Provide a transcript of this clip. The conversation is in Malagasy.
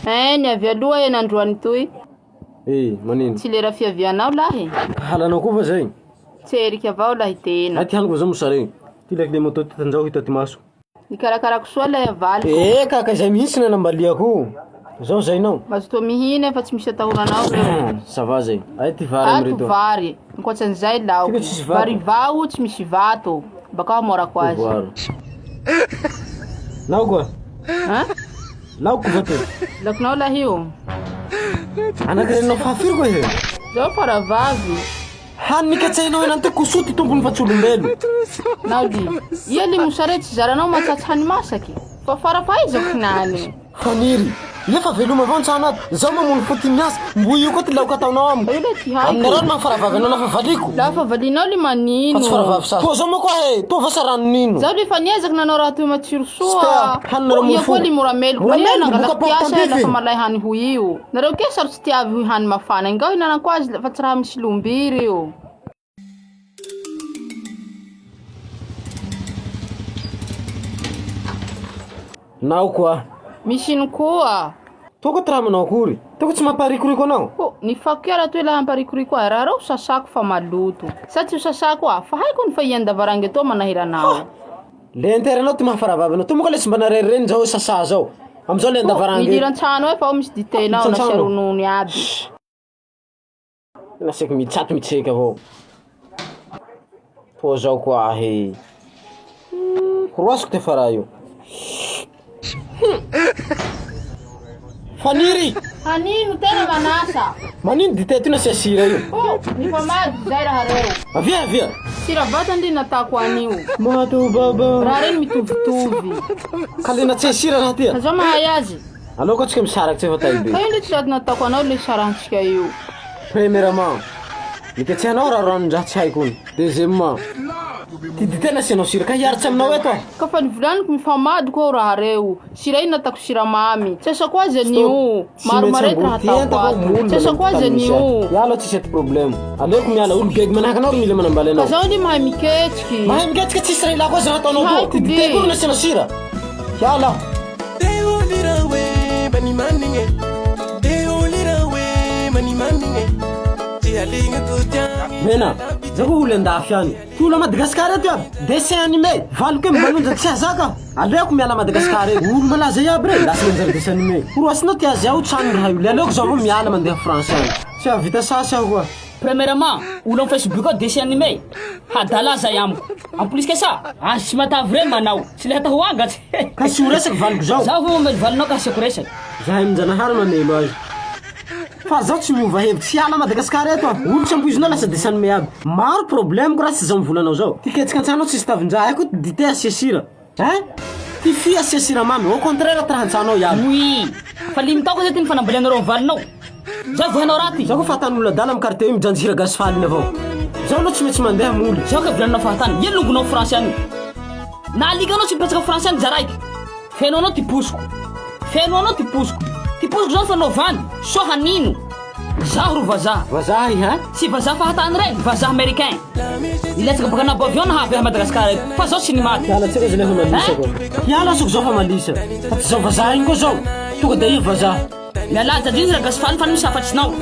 Ny avy aloha nandroany toy. Manino? Tsy lera fiavianao lahy. Halanao koa va zay? Tserika avao lahy tena. Ty haniko zao mosare. Ty lekle moto ty tanjao hita ty maso. Nikarakarako soa lahy avaly. Kaka zay mihitsy nanambaliako. Zao zainao. Mazo to mihina fa tsy misy atahoranao reo. Ça va zay. Ay ty vary amreto. Vary. Ankoatsan'izay lao. Vary vao tsy misy vato. Baka morako azy. Lao koa. Lao koa vato. Lakonao lahy io. Anakireno fafiry koa he. Zao faravavy. Hanikatsainao enante kosoty tompony fatsolombelo. Naudi. Ia limusare tsy zaranao matsatsy hany masaky. Fa farafahaizako hinany. Faniry. Lefa veloma avao antsanat. Zao mamono foty miasa. Mbo io koa ty laoka ataonao amiko. Io le ty haiko. Aminarano mahafaravavy anao lafa valiko. Lafa valinao le manino. Fa tsy faravavy sasy. Toa zao moa koa he. Toa vasa rano nino. Zao le fa niezaka nanao raha toy matsiro soa. Hanina Ia koa le moramelo. Moramelo nangala buka piasa lafa malay hany ho io. Nareo ke sarotsy tiavy ho hany mafana. Ingao hinanako azy fa tsy raha misy lombiry io. Nao koa. Misy ino koa. Toko tramanao akory. Toko tsy mamparikoriko anao. Ny fakera toy laha amparikoriko raha rao sasako fa maloto. Sa tsy sasako fa haiko ny fa iandavarangy to manahiranao. Le interanao ty mahafaravavy anao. To moka le tsy mba narereny zao sasa zao. Amizao le andavarangy. Midiran-tsano fa misy ditenao na seronony aby. Naseko mitsato mitseka avao. Po zao koa he. Roasiko te fara io. Faniry! Hanino tena manasa. Manino dite ty nasia sira io? Ni famady zay raha reo. Avia. Sira vatany natako anio. Mato baba. Raha reny mitovitovy. Kalina tse sira raha tia. Zao mahay azy. Aloko atsika misaraky tse fa taibe. Kayo le tsy natako anao le sarantsika io. Premièrement, niketsehanao raha ranon-draha tsy haiko iny. Deuxièmement, ty dite nasianao sira ka hiaritsy aminao eto ah. Ka fa nivolaniko mifamady koa raha reo. Sira iny natako siramamy. Tsasako azy anio. Maromarety raha atako ato. Tsasako azy anio. Yalo tsy sety problème. Aleko miala olo beg manahaka anao mila manambaly anao. Ka zao ny mahay miketriky. Mahay miketriky tsisy raha ilako azy raha ataonao. Ty dite koa nasianao sira. Yala. Mena, zako olo andafy any. Ty olo Madagasikara eto aby. Dessin animé. Valiko amy balonja tsy azaka. Aleko miala Madagasikara eto. Olo malaza iaby re. Lasa manjary dessin animé. Roasinao ty azy ao trano raha io. Le aleko zao avao miala mandeha France any. Tsy avita sasy aho koa. Premièrement, olo am Facebook ao dessin animé. Hadala zay amiko. En plus que ça, tsy matavy re manao. Tsy le hata ho angatsy. Ka sy ho resaky valiko zao. Zaho vao mamely valinao ka asiako resaky. Zahay mijanahary mamelo azy. Fa zao tsy miova hevitsy hiala Madagasikara eto ah. Olo tsy ampoizinao lasa dessin animé aby. Maro problème ko raha tsy zao mivolanao zao. Ty ketsika antsanao tsisy tavindraha ko ty dite asia sira. Ty fia asia siramamy. Au contraire ty raha antsanao iaby. Oui. Fa limitao ko zay ty ny fanambalianareo valinao. Zao vohanao raty. Zao ko fahatan'olona dala amy quartier io mijanjy hira gasy faliny avao. Zao anao tsy maintsy mandeha moly. Zao ka volanao fahatany. Ia longonao français any. Na aliganao tsy petsaka français any zaraiky. Fenao anao ty posiko. Ty posiko zao fanao vany. So hanino. Zaho ro vazaha. Vazaha ha? Si vazaha fahatany regny, vazaha américain. Ilatsaka baka nabo avion na avy Madagasikara eto. Fa zao tsy nimaty. Hiala tsika zay lefa malisa koa. Hiala soko zao fa malisa. Fa tsy zao vazaha iny koa zao. Tonga da io vazaha. Mialaja diny ragasy faly fa misy afatsinao.